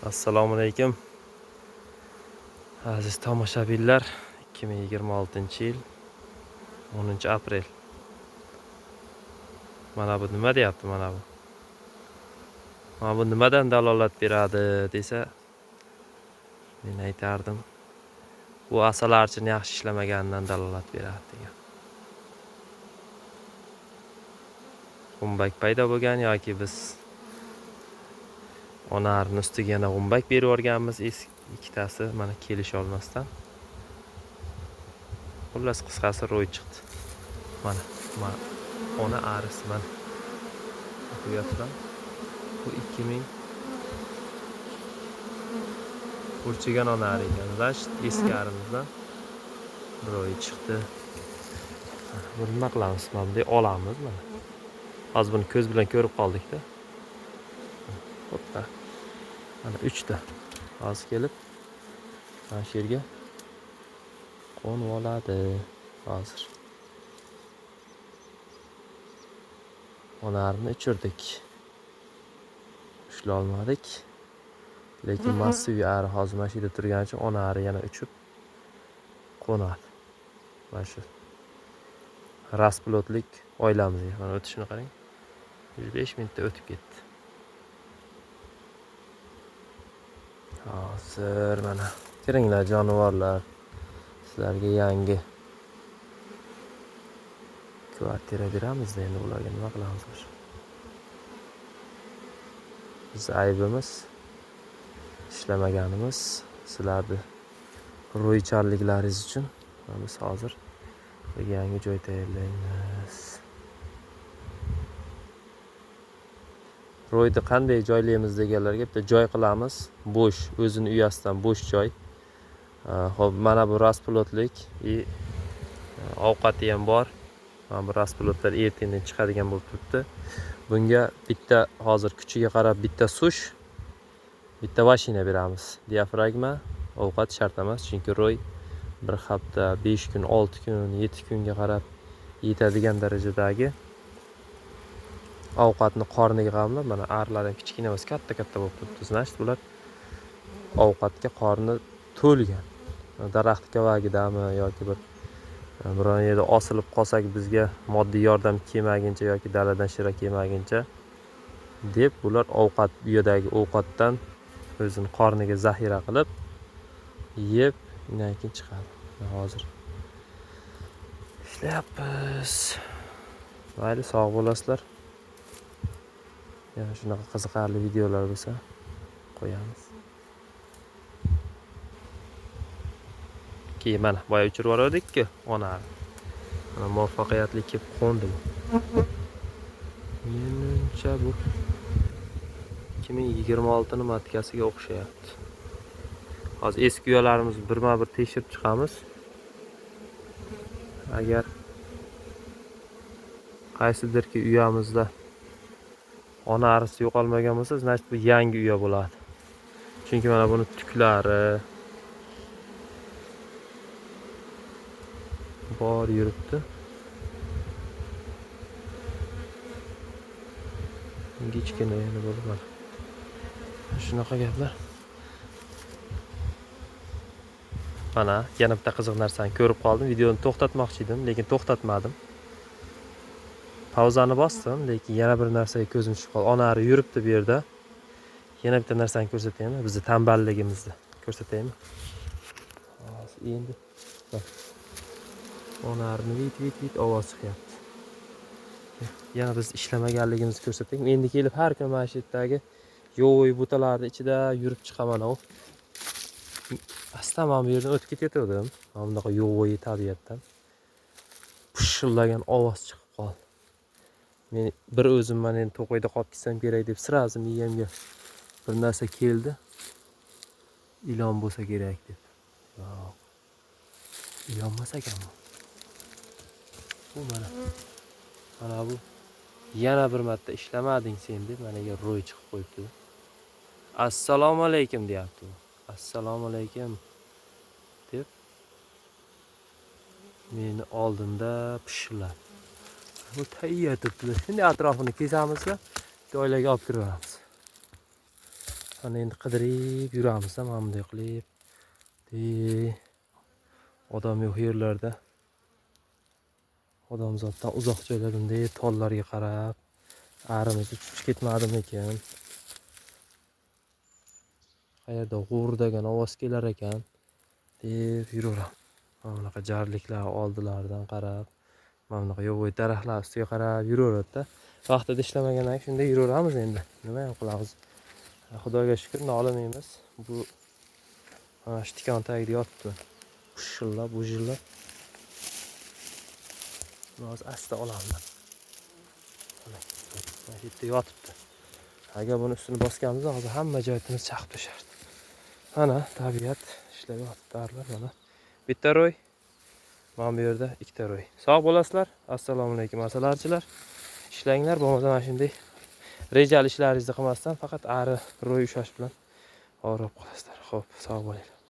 Assalomu alaykum aziz tomoshabinlar. 2026-yil 10-aprel. Mana bu nima deyapti, mana bu. Mana bu nimadan dalolat beradi desa, men aytardim, bu asalarchini yaxshi ishlamaganidan dalolat beradi degan. G'umbak paydo bo'lgan yoki biz onarning ustiga yana g'umbak berib yuborganmiz, ikkitasi mana kelisha olmasdan. Xullas qisqasi ro'y chiqdi. Mana ona arisi mana. Ko'ryapsizlar? Bu 2000 urchigan onar ekan. Rasht eski arimizdan ro'y chiqdi. Buni nima qilamiz? Mana bunday olamiz mana. Hozir buni ko'z bilan ko'rib qoldik-da. Hoppa. Mana 3 ta. Hozir kelib mana shu yerga qo'nib oladi hozir. Onarni uchirdik. Ushlay olmadik. Lekin massiv ari hozir mana shu yerda turgani uchun onari yana uchib qo'nadi. Mana shu rasplotlik oilamizga mana o'tishini qarang. 5 minutda o'tib ketdi. Hozir mana kiringlar jonivorlar. Sizlarga yangi kvartira beramiz-da, endi ularga nima qilamiz o'sha. Biz aybimiz ishlamaganimiz, sizlarni ro'ychanliklaringiz uchun biz hozir yangi joy tayyorlaymiz. Ro'yni qanday joylaymiz deganlarga bitta joy qilamiz. Bo'sh, o'zini uyasidan bo'sh joy. Xo'p, mana bu rasplotlik ovqati ham bor. Mana bu rasplotlar ertadan chiqadigan bo'lib turibdi. Bunga bitta hozir kuchiga qarab bitta sush, bitta mashina beramiz. Diafragma, ovqat shart emas, chunki ro'y bir hafta, 5 kun, 6 kun, 7 kunga qarab yetadigan darajadagi ovqatni qorniga qamlab, mana arlar ham kichkina emas, katta-katta bo'lib turibdi. Значит, bular ovqatga qorni to'lgan. Daraxt kavagidami yoki biron yerda osilib qolsak bizga moddiy yordam kelmaguncha yoki daladan shira kelmaguncha deb bular ovqat, bu yerdagi ovqatdan o'zini qorniga zaxira qilib yeb, undan keyin chiqadi. Hozir ishlayapmiz. Mayli, sog' bo'lasizlar. Yana shunaqa qiziqarli videolar bo'lsa qo'yamiz. Keyin mana boya uchirib yubordik-ku, onar. Mana muvaffaqiyatli kelib qo'ndim. Menimcha bu 2026 ning matkasiga o'xshayapti. Hozir eski uyalarimizni birma-bir tekshirib chiqamiz. Agar qaysidirki uyamizda ona arisi yo'qolmagan bo'lsa, значит bu yangi uya bo'ladi. Chunki mana buni tuklari bor yuribdi. Kichkina yana bo'lib. Shunaqa gaplar. Mana yana bitta qiziq narsani ko'rib qoldim. Videoni to'xtatmoqchi edim, lekin to'xtatmadim. Pauzani bosdim, lekin yana bir narsaga ko'zim tushib qoldi. Onari yuribdi bu yerda. Yana bitta narsani ko'rsataymi? Bizning tanballigimizni ko'rsataymi? Hozir endi onarni vit ovoz chiqyapti. Yana biz ishlamaganligimizni ko'rsataymi? Endi kelib har kuni mana shu yerdagi yo'y butalarning ichida yurib chiqaman. Aslan men bu yerdan o'tib ketayotgandim. Mana bunaqa yo'y tabiatdan pishillagan ovoz chiqib qoldi. Men bir o'zim mana endi to'qayda qolib ketsam kerak deb sirazim miyamga bir narsa keldi. Ilon bo'lsa kerak deb. Yo'q. Ilon emas ekan bu. Bu mana bu yana bir marta ishlamading sen deb managa ro'y chiqib qo'yibdi. Assalomu alaykum deyapti u. Assalomu alaykum deb meni oldimda pishilladi. Bu tayyor turibdi. Endi atrofini kesamiz va joylarga olib kiramiz. Ana endi qidirib yuramiz mana bunday qilib. Odam yo'q yerlarda. Odamzoddan uzoq joylarda tollarga qarab, arimiz uchib ketmadimi ekan? Qayerda g'urdagan ovoz kelar ekan deb yuraveram. Mana bunaqa jarliklar oldilaridan qarab, mana bunaqa yovoy daraxtlar ustiga qarab yuraveradi-da. Vaqtida ishlamagandan shunday yuraveramiz endi. Nima ham qilamiz? Xudoga shukr, nolimaymiz. Bu mana shu tikon tagida yotibdi. Pushillab, bujillab. Hozir asta olaman. Mana shu yerda yotibdi. Agar buni ustini bosganimizda hozir hamma joyimiz chaqib tushardi. Mana tabiat ishlab yotibdilar mana. Bitta ro'y. Mana bu yerda ikkita ro'y. Sog' bo'lasizlar. Assalomu alaykum masalarchilar. Ishlanglar, bo'lmasa mana shunday rejali ishlaringizni qilmasdan faqat ari ro'y ushlash bilan og'rib qolasizlar. Xo'p, sog' bo'linglar.